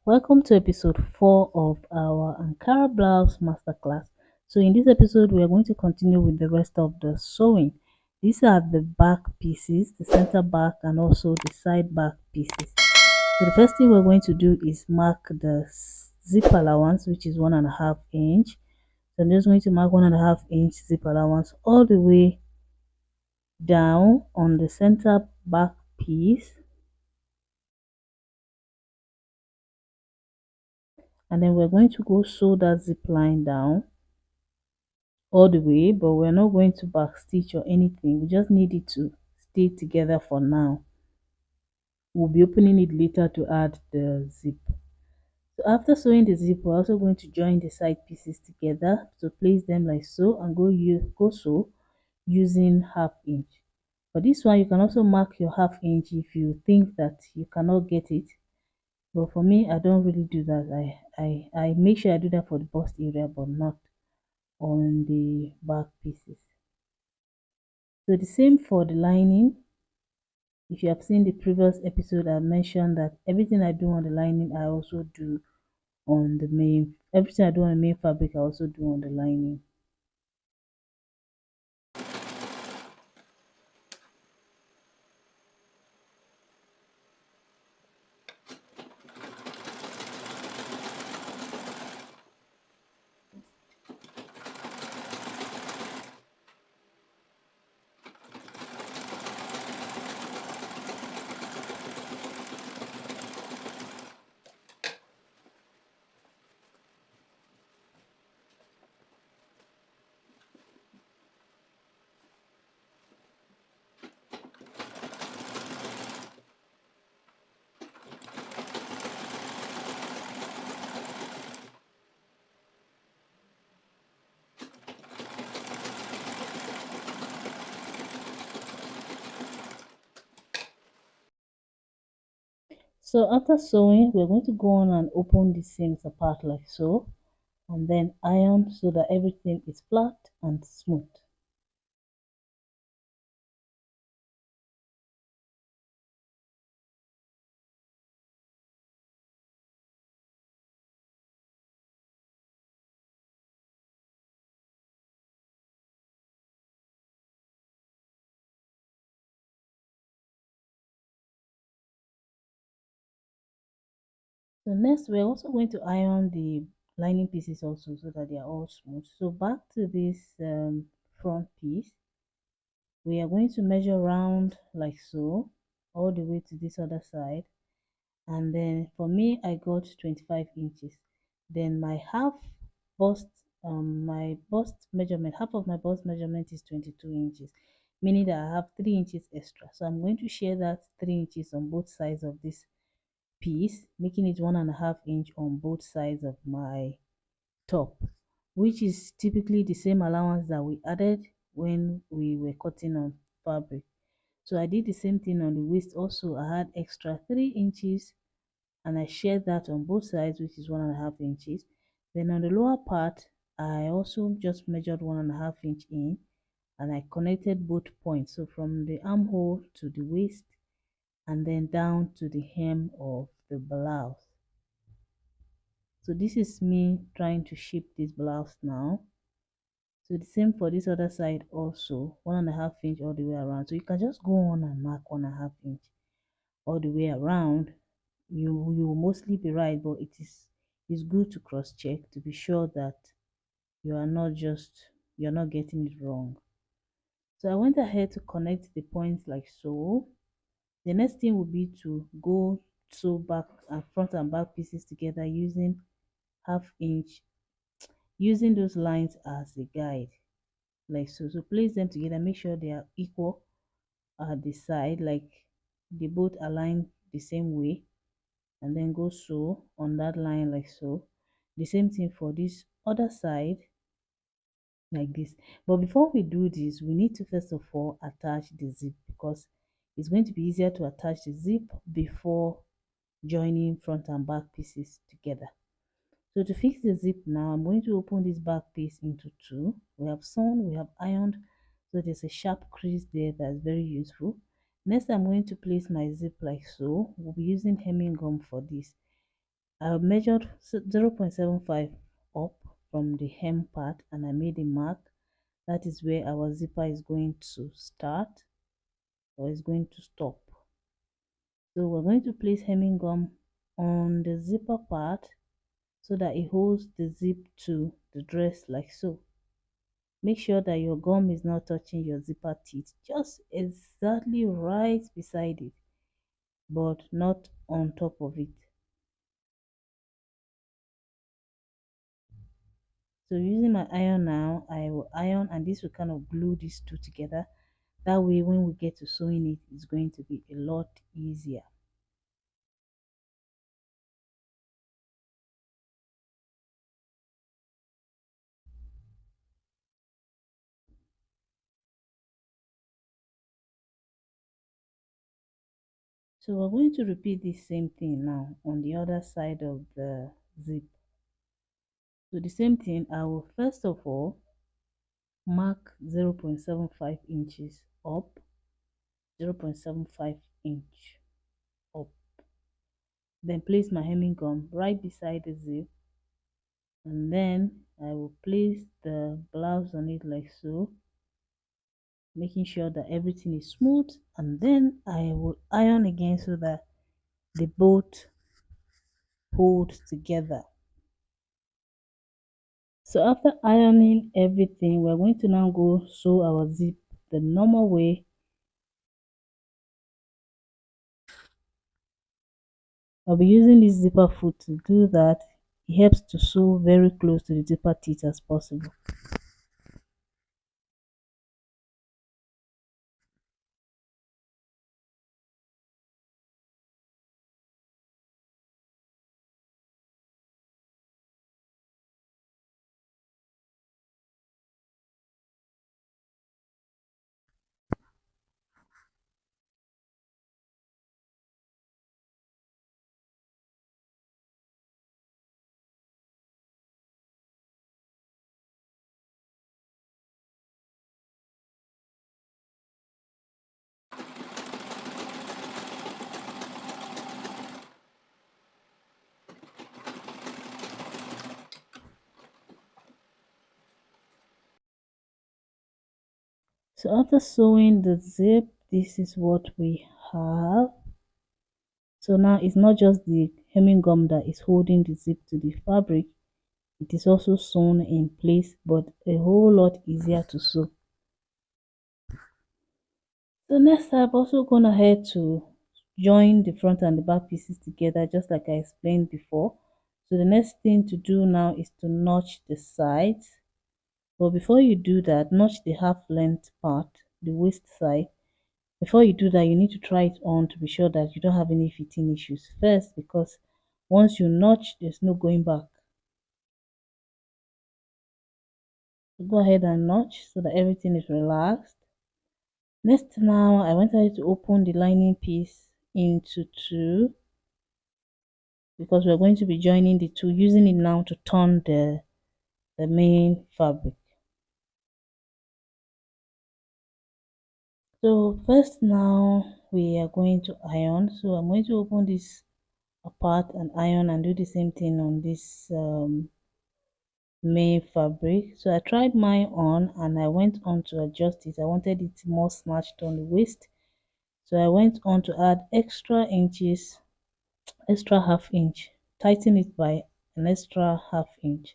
Welcome to episode 4 of our Ankara Blouse Masterclass. So, in this episode, we are going to continue with the rest of the sewing. These are the back pieces, the center back, and also the side back pieces. So, the first thing we're going to do is mark the zip allowance, which is 1.5 inch. So, I'm just going to mark 1.5 inch zip allowance all the way down on the center back piece, and then we're going to go sew that zip line down all the way, but we're not going to back stitch or anything. We just need it to stay together for now. We'll be opening it later to add the zip. So after sewing the zip, we're also going to join the side pieces together. So place them like so and go sew using 1/2 inch. For this one, you can also mark your 1/2 inch if you think that you cannot get it. But for me, I don't really do that. I make sure I do that for the bust area, but not on the back pieces. So the same for the lining. If you have seen the previous episode, I mentioned that everything I do on the lining, I also do on the main. Everything I do on the main fabric, I also do on the lining. So after sewing, we're going to go on and open the seams apart like so, and then iron so that everything is flat and smooth. So next, we're also going to iron the lining pieces also so that they are all smooth. So back to this front piece, we are going to measure round like so all the way to this other side, and then for me I got 25 inches. Then my bust my bust measurement half of my bust measurement is 22 inches, meaning that I have 3 inches extra. So I'm going to share that 3 inches on both sides of this piece, making it 1.5 inch on both sides of my top, which is typically the same allowance that we added when we were cutting on fabric. So I did the same thing on the waist also. I had extra 3 inches and I shared that on both sides, which is 1.5 inches. Then on the lower part, I also just measured 1.5 inch in, and I connected both points. So from the armhole to the waist and then down to the hem of the blouse. So this is me trying to shape this blouse now. So the same for this other side also, 1.5 inch all the way around. So you can just go on and mark 1.5 inch all the way around. You will mostly be right, but it's good to cross check to be sure that you are not just you're not getting it wrong. So I went ahead to connect the points like so. The next thing will be to go sew back and front and back pieces together using 1/2 inch, using those lines as a guide like so. So place them together, make sure they are equal at the side, like they both align the same way, and then go sew on that line like so. The same thing for this other side like this. But before we do this, we need to first of all attach the zip, because it's going to be easier to attach the zip before joining front and back pieces together. So to fix the zip now, I'm going to open this back piece into two. We have sewn, we have ironed, so there's a sharp crease there that's very useful. Next, I'm going to place my zip like so. We'll be using hemming gum for this. I measured 0.75 up from the hem part and I made a mark. That is where our zipper is going to start or is going to stop. So we're going to place hemming gum on the zipper part so that it holds the zip to the dress like so. Make sure that your gum is not touching your zipper teeth, just exactly right beside it, but not on top of it. So using my iron now, I will iron and this will kind of glue these two together. That way when we get to sewing it, it's going to be a lot easier. So we're going to repeat the same thing now on the other side of the zip. So the same thing, I will first of all mark 0.75 inches up, 0.75 inch up. Then place my hemming gum right beside the zip, and then I will place the blouse on it like so, making sure that everything is smooth, and then I will iron again so that they both hold together. So after ironing everything, we're going to now go sew our zip the normal way. I'll be using this zipper foot to do that. It helps to sew very close to the zipper teeth as possible. So after sewing the zip, this is what we have. So now it's not just the hemming gum that is holding the zip to the fabric, it is also sewn in place, but a whole lot easier to sew. So next I'm also gone ahead to join the front and the back pieces together just like I explained before. So the next thing to do now is to notch the sides. But before you do that, notch the half length part, the waist side. Before you do that, you need to try it on to be sure that you don't have any fitting issues first, because once you notch, there's no going back. So go ahead and notch so that everything is relaxed. Next, now I went ahead to open the lining piece into two, because we're going to be joining the two, using it now to turn the main fabric. So first now we are going to iron. So I'm going to open this apart and iron and do the same thing on this main fabric. So I tried mine on and I went on to adjust it. I wanted it more snatched on the waist, so I went on to add extra inches, extra half inch, tighten it by an extra half inch.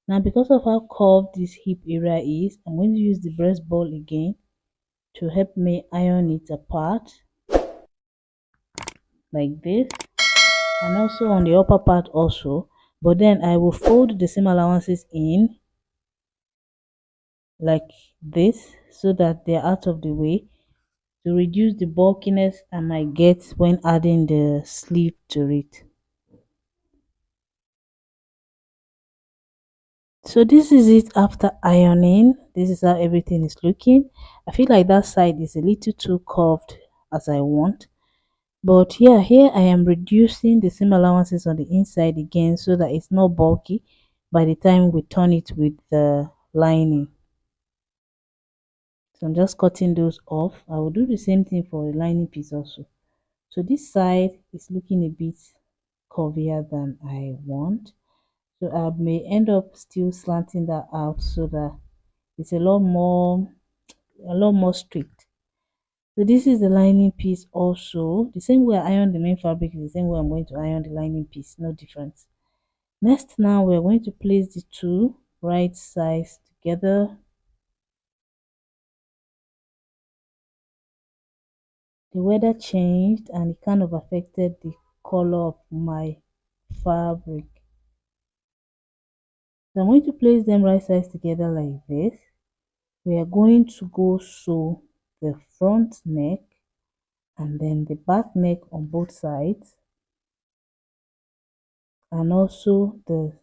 Now because of how curved this hip area is, I'm going to use the breast ball again to help me iron it apart like this, and also on the upper part also. But then I will fold the seam allowances in like this so that they're out of the way, to reduce the bulkiness I might get when adding the sleeve to it. So this is it after ironing. This is how everything is looking. I feel like that side is a little too curved as I want, but yeah, here I am reducing the seam allowances on the inside again so that it's not bulky by the time we turn it with the lining. So I'm just cutting those off. I will do the same thing for the lining piece also. So this side is looking a bit curvier than I want. So I may end up still slanting that out so that it's a lot more strict. So this is the lining piece also. The same way I iron the main fabric is the same way I'm going to iron the lining piece, no difference. Next, now we're going to place the two right sides together. The weather changed and it kind of affected the color of my fabric. So I'm going to place them right sides together like this. We are going to go sew the front neck and then the back neck on both sides, and also the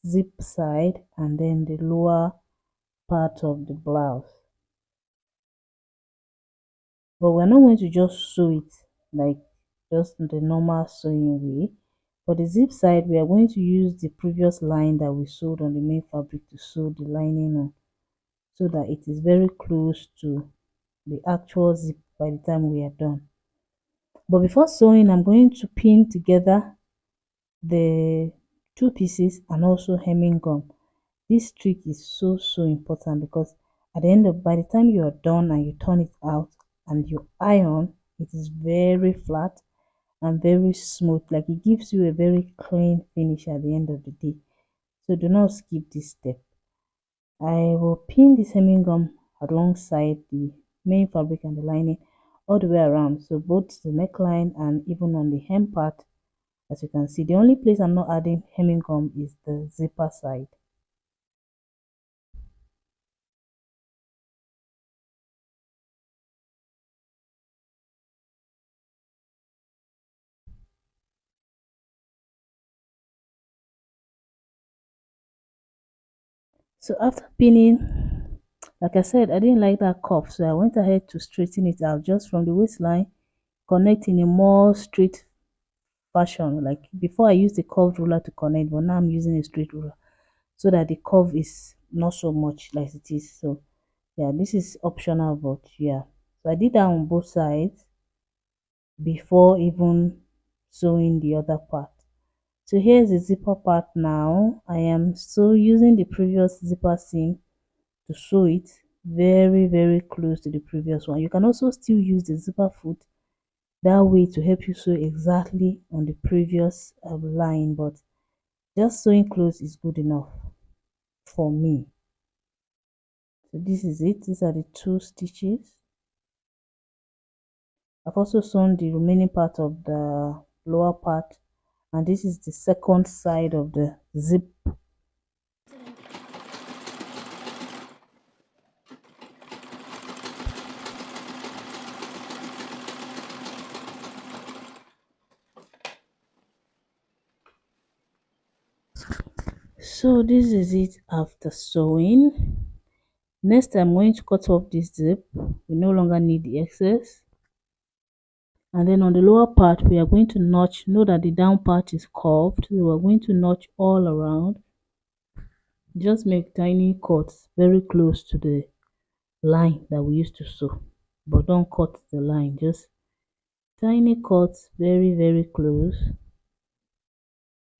zip side and then the lower part of the blouse. But we're not going to just sew it like just the normal sewing way. For the zip side, we are going to use the previous line that we sewed on the main fabric to sew the lining on, so that it is very close to the actual zip by the time we are done. But before sewing, I'm going to pin together the two pieces and also hemming gum. This trick is so important because at the end of by the time you are done and you turn it out and you iron, it is very flat and very smooth. Like it gives you a very clean finish at the end of the day. So do not skip this step. I will pin this hemming gum alongside the main fabric and the lining all the way around. So both the neckline and even on the hem part, as you can see, the only place I'm not adding hemming gum is the zipper side. So after pinning, like I said, I didn't like that cuff, so I went ahead to straighten it out just from the waistline, connect in a more straight fashion. Like before I used the curved ruler to connect, but now I'm using a straight ruler so that the curve is not so much like it is. So yeah, this is optional, but yeah, so I did that on both sides before even sewing the other part. So here's the zipper part. Now I am still using the previous zipper seam to sew it very close to the previous one. You can also still use the zipper foot that way to help you sew exactly on the previous line, but just sewing close is good enough for me. So this is it. These are the two stitches. I've also sewn the remaining part of the lower part, and this is the second side of the zip. So this is it after sewing. Next, I'm going to cut off this zip. We no longer need the excess. And then on the lower part, we are going to notch. Know that the down part is curved, so we're going to notch all around. Just make tiny cuts very close to the line that we used to sew, but don't cut the line, just tiny cuts very close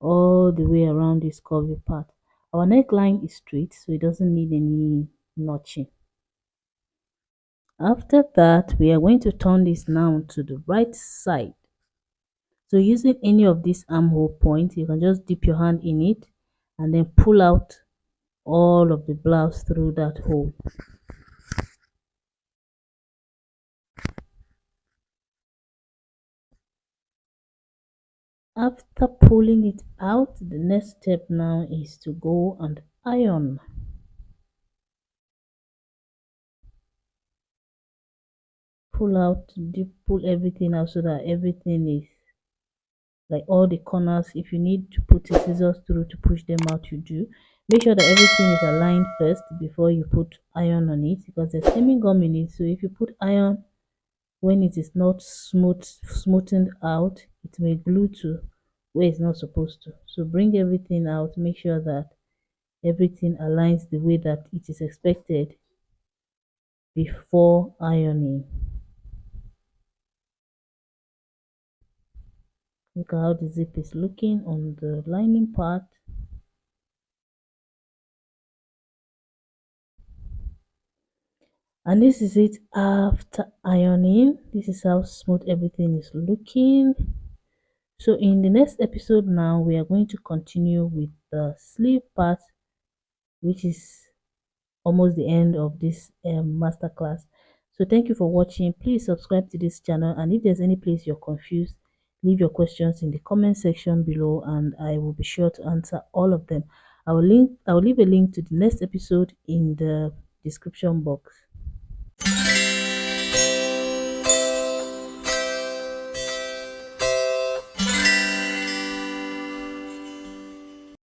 all the way around this curvy part. Our neckline is straight, so it doesn't need any notching. After that, we are going to turn this now to the right side. So using any of these armhole points, you can just dip your hand in it and then pull out all of the blouse through that hole. After pulling it out, the next step now is to go and iron. Pull everything out so that everything is like all the corners. If you need to put the scissors through to push them out, you do. Make sure that everything is aligned first before you put iron on it, because there's hemming gum in it. So if you put iron when it is not smoothened out, it may glue to where it's not supposed to. So bring everything out, make sure that everything aligns the way that it is expected before ironing. Look at how the zip is looking on the lining part. And this is it after ironing. This is how smooth everything is looking. So in the next episode now, we are going to continue with the sleeve part, which is almost the end of this masterclass. So thank you for watching. Please subscribe to this channel, and if there's any place you're confused, leave your questions in the comment section below and I will be sure to answer all of them. I will leave a link to the next episode in the description box.